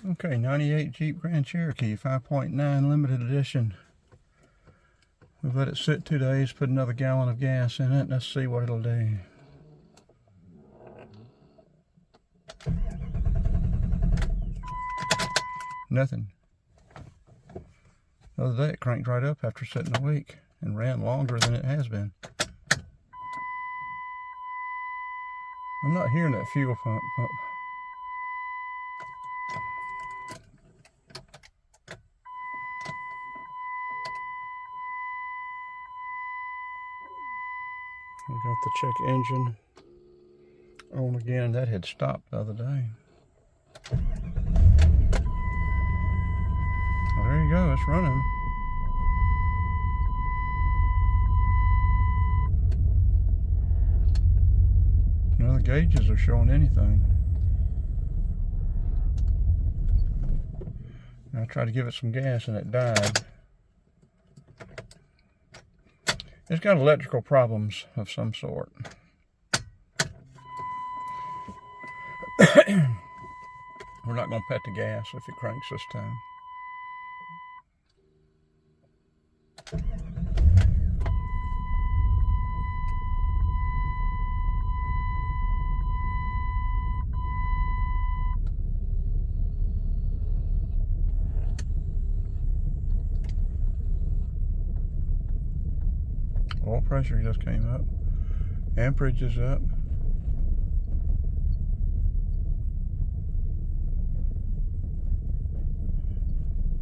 Okay, 98 Jeep Grand Cherokee, 5.9 limited edition. We've let it sit 2 days, put another gallon of gas in it. Let's see what it'll do. Nothing. The other day it cranked right up after sitting a week and ran longer than it has been. I'm not hearing that fuel pump. We got the check engine on again. That had stopped the other day. Well, there you go, it's running. None of the gauges are showing anything. I tried to give it some gas and it died. It's got electrical problems of some sort. We're not going to pet the gas if it cranks this time. Oil pressure just came up. Amperage is up.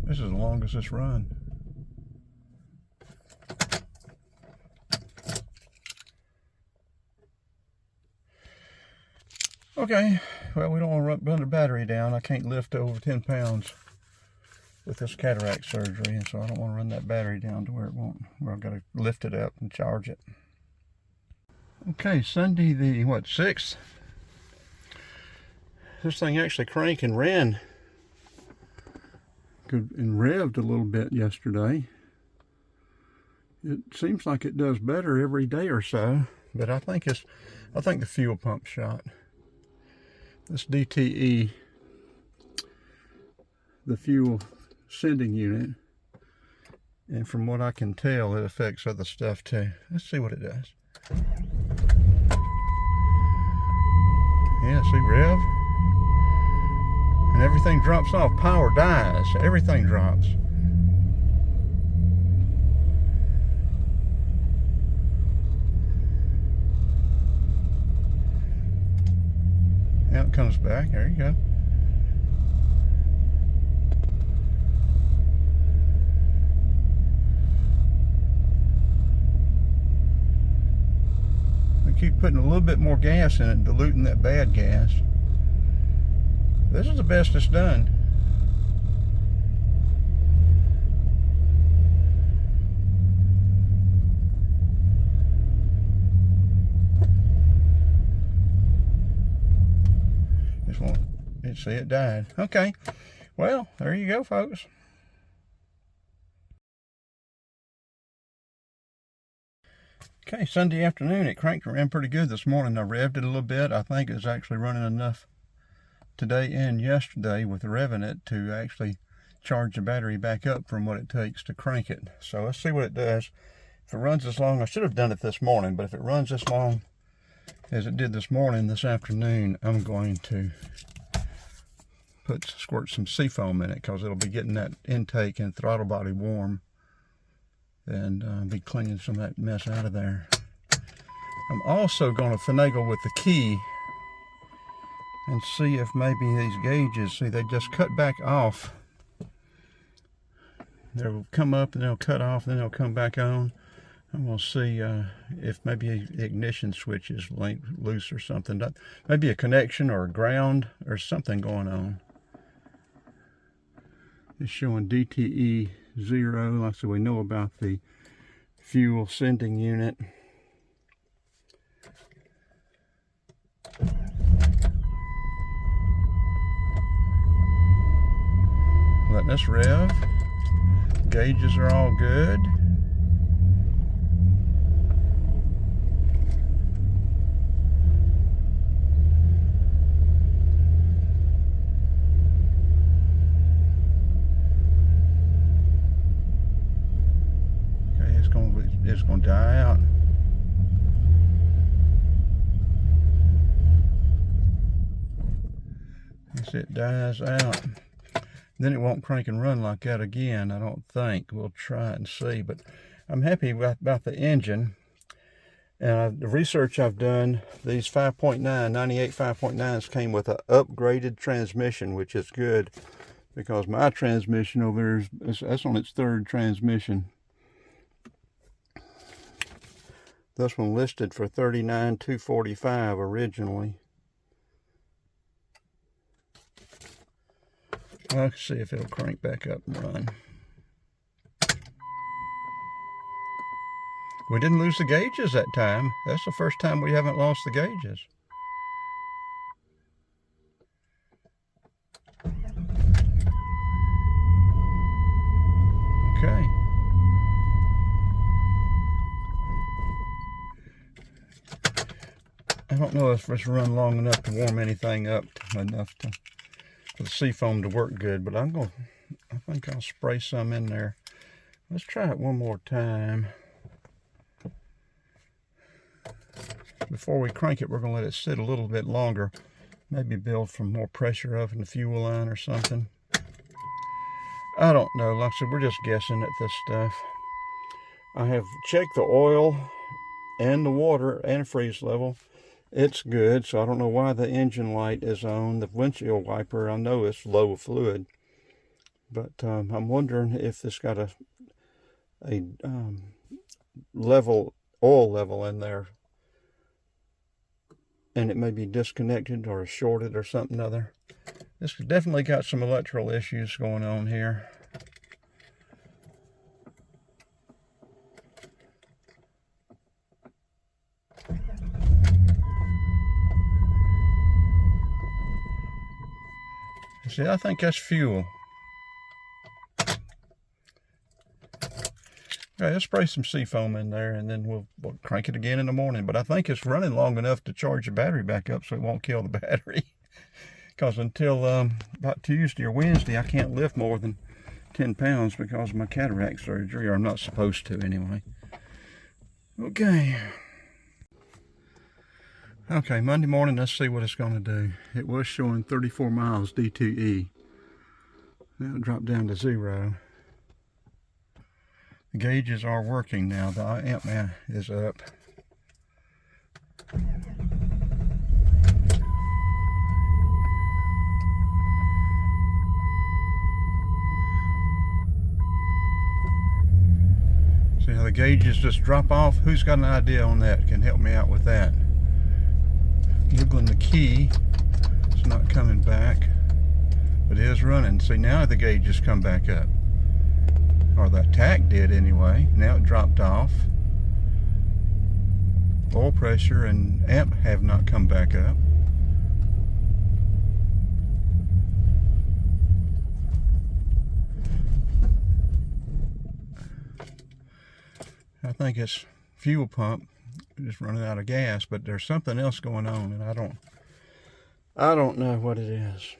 This is the longest it's run. Okay, well, we don't want to run the battery down. I can't lift over 10 pounds with this cataract surgery, and so I don't want to run that battery down to where I've got to lift it up and charge it. Okay, Sunday the, 6th? This thing actually cranked and ran and revved a little bit yesterday. It seems like it does better every day or so, but I think the fuel pump shot. This DTE, the fuel sending unit, and from what I can tell, it affects other stuff too. Let's see what it does. Yeah, see, rev, and everything drops off. Power dies, everything drops. Now it comes back. There you go. Keep putting a little bit more gas in it, diluting that bad gas. This is the best it's done. This one, see, it died. Okay, well, there you go, folks. Okay, Sunday afternoon, it cranked and ran pretty good this morning. I revved it a little bit. I think it's actually running enough today and yesterday with revving it to actually charge the battery back up from what it takes to crank it. So let's see what it does. If it runs as long, I should have done it this morning, but if it runs as long as it did this morning, this afternoon, I'm going to squirt some seafoam in it because it'll be getting that intake and throttle body warm. And be cleaning some of that mess out of there. I'm also going to finagle with the key and see if maybe these gauges, see, they just cut back off. They'll come up and they'll cut off, then they'll come back on. And we'll see if maybe the ignition switch is loose or something. Maybe a connection or a ground or something going on. It's showing DTE 0. Like I said, we know about the fuel sending unit. Letting us rev. Gauges are all good. as it dies out. Then it won't crank and run like that again, I don't think. We'll try it and see. But I'm happy about the engine. And the research I've done, these 5.9, 98 5.9s came with an upgraded transmission, which is good because my transmission over there that's on its third transmission. This one listed for $39,245 originally. Let's see if it'll crank back up and run. We didn't lose the gauges that time. That's the first time we haven't lost the gauges. Okay. I don't know if it's run long enough to warm anything up enough for the seafoam to work good, but I think I'll spray some in there. Let's try it one more time. Before we crank it, we're going to let it sit a little bit longer. Maybe build from more pressure up in the fuel line or something. I don't know. Like I said, we're just guessing at this stuff. I have checked the oil and the water and freeze level. It's good, so I don't know why the engine light is on. The windshield wiper, I know it's low fluid. But I'm wondering if this got a oil level in there. And it may be disconnected or shorted or something other. This definitely got some electrical issues going on here. See, I think that's fuel. Okay, let's spray some seafoam in there and then we'll crank it again in the morning. But I think it's running long enough to charge the battery back up so it won't kill the battery. Because until about Tuesday or Wednesday, I can't lift more than 10 pounds because of my cataract surgery, or I'm not supposed to anyway. Okay. Okay, Monday morning, let's see what it's going to do. It was showing 34 miles D2E. Now it dropped down to 0. The gauges are working now. The amp is up. See how the gauges just drop off? Who's got an idea on that? Can help me out with that. Wiggling the key. It's not coming back. But it is running. See, now the gauges come back up. Or the tach did anyway. Now it dropped off. Oil pressure and amp have not come back up. I think it's fuel pump just running out of gas, but there's something else going on and I don't know what it is.